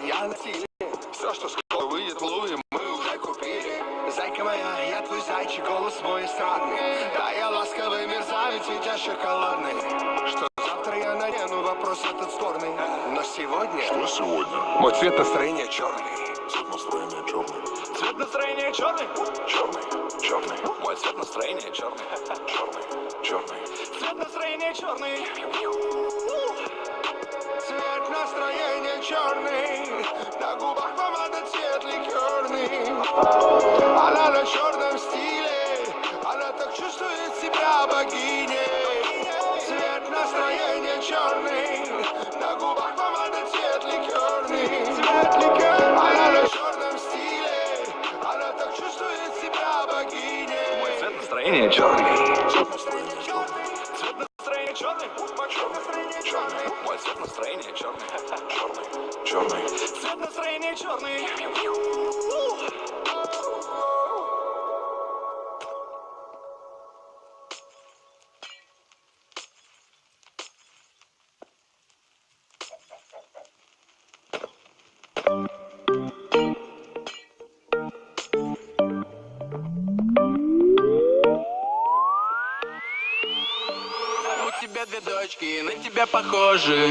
Я на силе. Все, что скоро выйдет в Луи, мы уже купили. Зайка моя, я твой зайчик, голос мой эстрадный. Да, я ласковый мерзавец, ведь я шоколадный. Что завтра я надену, вопрос этот спорный. Но сегодня... Что сегодня? Мой цвет настроения черный. Цвет настроения черный. Цвет настроения черный? Черный. Черный. Мой цвет настроения черный. Черный. Черный. Цвет настроения черный. Цвет настроения черный. На губах помада, цвет ликерный. Она на черном стиле. Она так чувствует себя богиней. Цвет настроения черный. На губах помада, цвет ликерный. Цвет ликерный. Она на черном стиле. Она так чувствует себя богиней. Мой цвет настроения черный. Цвет настроения черный. Цвет настроения черный. Черный. Мой цвет настроения черный. Черный. Черный. Цвет настроения черный. У тебя две дочки, на тебя похожи.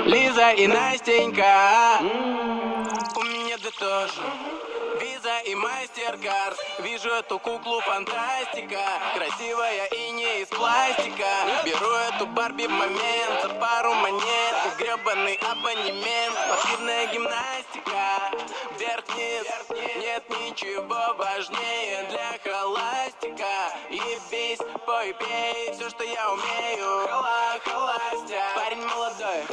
Лиза и Настенька. У меня две тоже. Виза и Мастеркард. Вижу эту куклу фантастика. Красивая и не из пластика. Беру эту Барби в момент. За пару монет гребаный абонемент. Спортивная гимнастика. Вверх-вниз. Нет ничего важнее для холастика. Ебись, пой, пей, все, что я умею. Холостяк. Парень молодой.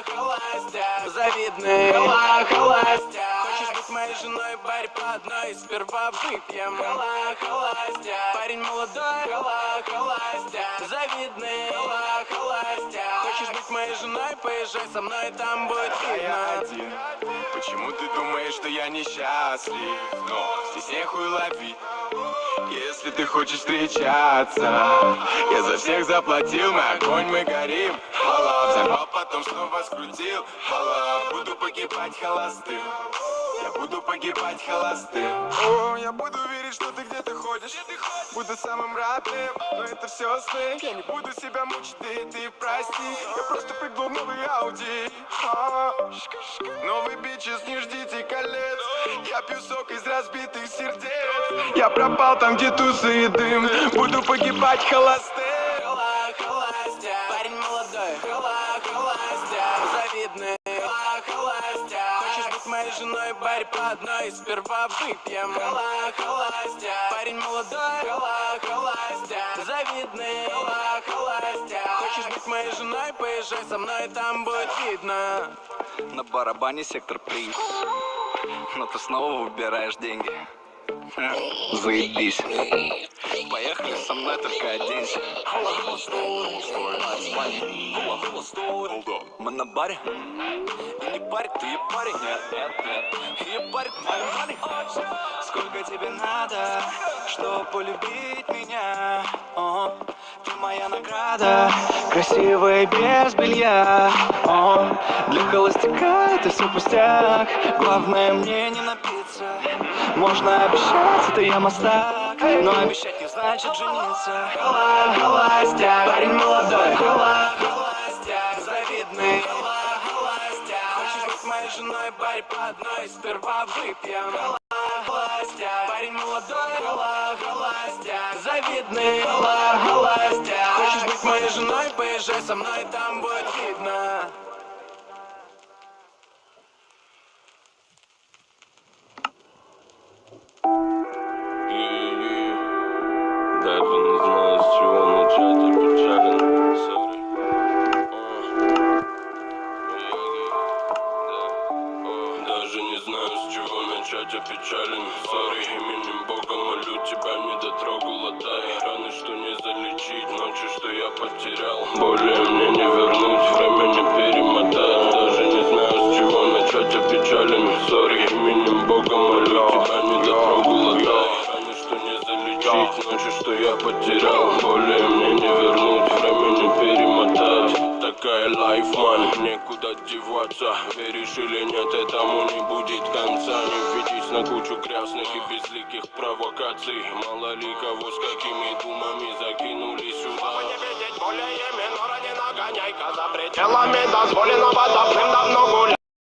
Холостяк. Завидный. Холостяк. Хочешь быть моей женой, барь по одной. Сперва выпьем. Холостяк. Парень молодой. Холостяк. Завидный. Холостяк. Хочешь быть моей женой, поезжай со мной, там будет видно. Один. Почему ты думаешь, что я несчастлив? Но здесь нехуй ловить. Если ты хочешь встречаться, я за всех заплатил, мы огонь, мы горим. Хала, взорвал, потом снова скрутил. Хала, буду погибать холостым. Я буду погибать холостым. О, я буду верить, что ты где-то ходишь. Буду самым родным, но это все сны. Я не буду себя мучить, ты прости. Я просто прыгнул в новый Ауди. Новый бичес, не ждите колец. Я пью сок из разбитых сердец. Я пропал там, где тусы и дым. Буду погибать холостым. Холостяк. Парень молодой. Холостяк. Завидный. Холостяк. Хочешь быть моей женой, барь по одной. Сперва выпьем. Холостяк. Парень молодой. Холостяк. Завидный. Холостяк. Хочешь быть моей женой, поезжай со мной, там будет видно. На барабане сектор приз. Но ты снова выбираешь деньги. Заебись. Поехали со мной, только оденься. Мы на баре. И не парь, ты ебарь. Нет. Ебарь, money. Сколько тебе надо, чтобы полюбить меня? Ты моя награда, красивая без белья. Для холостяка это все пустяк. Главное мне не напиться. Можно обещать, это я мастак, но обещать не значит жениться. Холостяк. Парень молодой. Холостяк. Завидный. Холостяк. Хочешь быть моей женой, барь по одной. Сперва выпьем. Холостяк. Парень молодой. Холостяк. Завидный. Холостяк. Хочешь быть моей женой, поезжай со мной, там будет видно. Даже не знаю, с чего начать, опечален, сори. Даже не знаю, с чего начать, опечален, сори. Именем Бога молю тебя, не дотрогал, отдай раны, что не залечить, ночи, что я потерял. Более мне не вернуть, время не перемотать. Даже не знаю, с чего начать, опечален, сори. Именем Бога молю тебя, не дотрогал, отдай раны, что не залечить, ночи, что я потерял. Более мне не вернуть, время не перемотать. Такая лайф, ман, некуда куда деваться. Веришь или нет, этому не будет конца. Не ведись на кучу грязных и безликих провокаций. Мало ли кого с какими думами закинули сюда. Более минора не нагоняй-ка за пределами дозволенного давным-давно гулять.